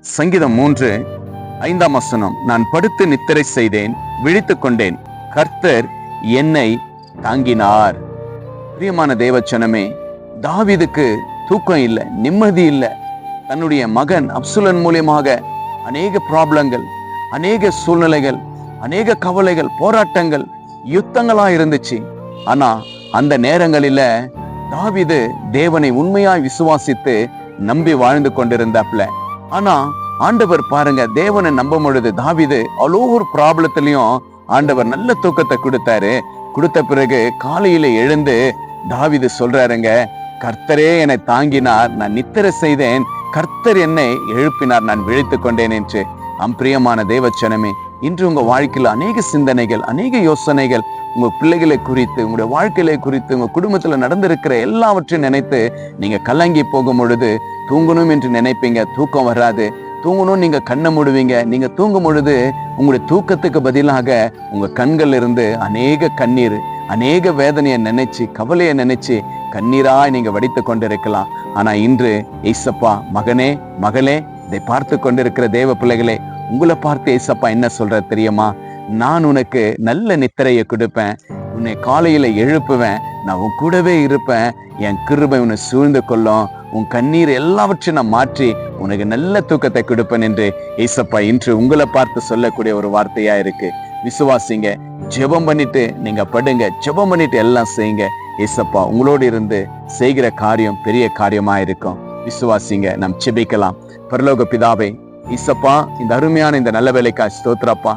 சங்கீதம் 3:5 நான் படுத்து நித்திரை செய்தேன், விழித்துக் கொண்டேன், கர்த்தர் என்னை தாங்கினார். பிரியமான தேவச்சனமே, தாவீதுக்கு தூக்கம் இல்லை, நிம்மதி இல்லை. தன்னுடைய மகன் அப்சலோம் மூலியமாக அநேக ப்ராப்ளங்கள், அநேக சூழ்நிலைகள், அநேக கவலைகள், போராட்டங்கள், யுத்தங்களா இருந்துச்சு. ஆனா அந்த நேரங்களில தாவீது தேவனை உண்மையாய் விசுவாசித்து நம்பி வாழ்ந்து கொண்டிருந்தாப்ல. ஆனா ஆண்டவர் பாருங்க, தேவனை நம்பும் பொழுது தாவீது அவ்வளோ ஒரு ப்ராப்ளத்திலையும் ஆண்டவர் நல்ல தூக்கத்தை கொடுத்தாரு. கொடுத்த பிறகு காலையில எழுந்து தாவீது சொல்றாருங்க, கர்த்தரே என்னை தாங்கினார், நான் நித்திரை செய்தேன், கர்த்தர் என்னை எழுப்பினார், நான் விழித்துக் கொண்டேன் என்று. பிரியமான தேவச்சனமே, இன்று உங்க வாழ்க்கையில அநேக சிந்தனைகள், அநேக யோசனைகள், உங்க பிள்ளைகளை குறித்து, உங்களுடைய வாழ்க்கையை குறித்து, உங்க குடும்பத்துல நடந்திருக்கிற எல்லாவற்றையும் நினைத்து நீங்க கலங்கி போகும் பொழுது தூங்கணும் என்று நினைப்பீங்க, தூக்கம் வராது. தூங்கணும் நீங்க கண்ணை மூடுவீங்க. நீங்க தூங்கும் பொழுது உங்களுடைய தூக்கத்துக்கு பதிலாக உங்க கண்கள் இருந்து அநேக கண்ணீர், அநேக வேதனையை நினைச்சு, கவலையை நினைச்சு கண்ணீராய் நீங்க வடித்து கொண்டிருக்கலாம். ஆனா இன்று ஏசப்பா, மகனே மகளே, இதை பார்த்து கொண்டிருக்கிற தேவ பிள்ளைகளே, உங்களை பார்த்து ஏசப்பா என்ன சொல்ற தெரியுமா? நான் உனக்கு நல்ல நித்திரையை கொடுப்பேன், உன்னை காலையில எழுப்புவேன், நான் உன் கூடவே இருப்பேன், என் கிருபை உன்னை சூழ்ந்து கொள்ளும், உன் கண்ணீர் எல்லாவற்றையும் நான் மாற்றி உனக்கு நல்ல தூக்கத்தை கொடுப்பேன் என்று ஏசப்பா இன்று உங்களை பார்த்து சொல்லக்கூடிய ஒரு வார்த்தையா இருக்கு. விசுவாசிங்க, ஜெபம் பண்ணிட்டு நீங்க படுங்க, ஜெபம் பண்ணிட்டு எல்லாம் செய்யுங்க. ஏசப்பா உங்களோடு இருந்து செய்கிற காரியம் பெரிய காரியமா இருக்கும். விசுவாசிங்க. நாம் ஜெபிக்கலாம். பரலோக பிதாவே, ஏசப்பா, இந்த அருமையான இந்த நல்ல வேலைக்காய் ஸ்தோத்திரப்பா.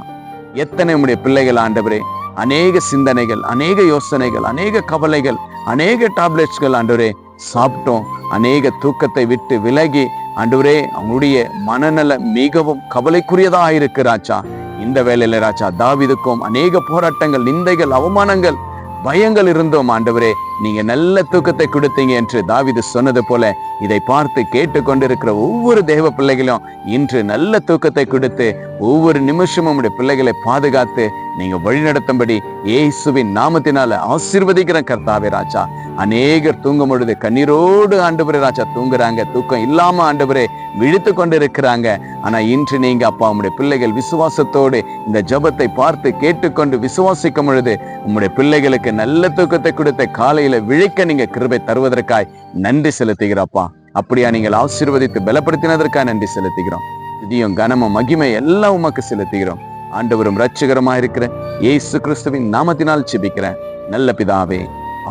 எத்தனை உம்முடைய பிள்ளைகள் ஆண்டவரே, அநேக சிந்தனைகள், அநேக யோசனைகள், அநேக கவலைகள், அநேக டேப்லெட்ஸ்கள் ஆண்டவரே சாப்பிட்டோம், அநேக தூக்கத்தை விட்டு விலகி ஆண்டவரே அவங்களுடைய மனநல மிகவும் கவலைக்குரியதா இருக்கு ராஜா. இந்த வேலையில ராஜா தாவீதுக்கும் அநேக போராட்டங்கள், நிந்தைகள், அவமானங்கள், பயங்கள் இருந்தோம் ஆண்டவரே, நீங்க நல்ல தூக்கத்தை கொடுத்தீங்க என்று தாவீது சொன்னது போல இதை பார்த்து கேட்டுக்கொண்டிருக்கிற ஒவ்வொரு தேவ பிள்ளைகளும் இன்று நல்ல தூக்கத்தை கொடுத்து ஒவ்வொரு நிமிஷமும் உடைய பிள்ளைகளை பாதுகாத்து நீங்க வழிநடத்தும்படி இயேசுவின் நாமத்தினால ஆசீர்வதிக்கிற கர்த்தாவே ராஜா. அநேகர் தூங்கும் பொழுது கண்ணீரோடு ஆண்டவரே ராஜா தூங்குறாங்க, தூக்கம் இல்லாம ஆண்டவரே விழித்து கொண்டு இருக்கிறாங்க. ஆனா இன்று நீங்க அப்பா உம்முடைய பிள்ளைகள் விசுவாசத்தோடு இந்த ஜபத்தை பார்த்து கேட்டுக்கொண்டு விசுவாசிக்கும் பொழுது உம்முடைய பிள்ளைகளுக்கு நல்ல தூக்கத்தை கொடுத்த காலையில விழிக்க நீங்க கிருபை தருவதற்காய் நன்றி செலுத்துகிறப்பா. அப்படியா நீங்கள் ஆசீர்வதித்து பலப்படுத்தினதற்காக நன்றி செலுத்துகிறோம். துதியும் கனமும் மகிமை எல்லாம் உமக்கு செலுத்துகிறோம். ஆண்டவரும் இரட்சகருமா இருக்கிற இயேசு கிறிஸ்துவின் நாமத்தினால் ஜெபிக்கிறேன் நல்ல பிதாவே,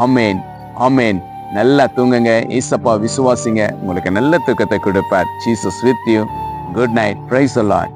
ஆமென், ஆமென். நல்லா தூங்குங்க. ஏசப்பா விசுவாசிங்க, உங்களுக்கு நல்ல தூக்கத்தை கொடுப்பார். Jesus with you. Good night. Praise the Lord.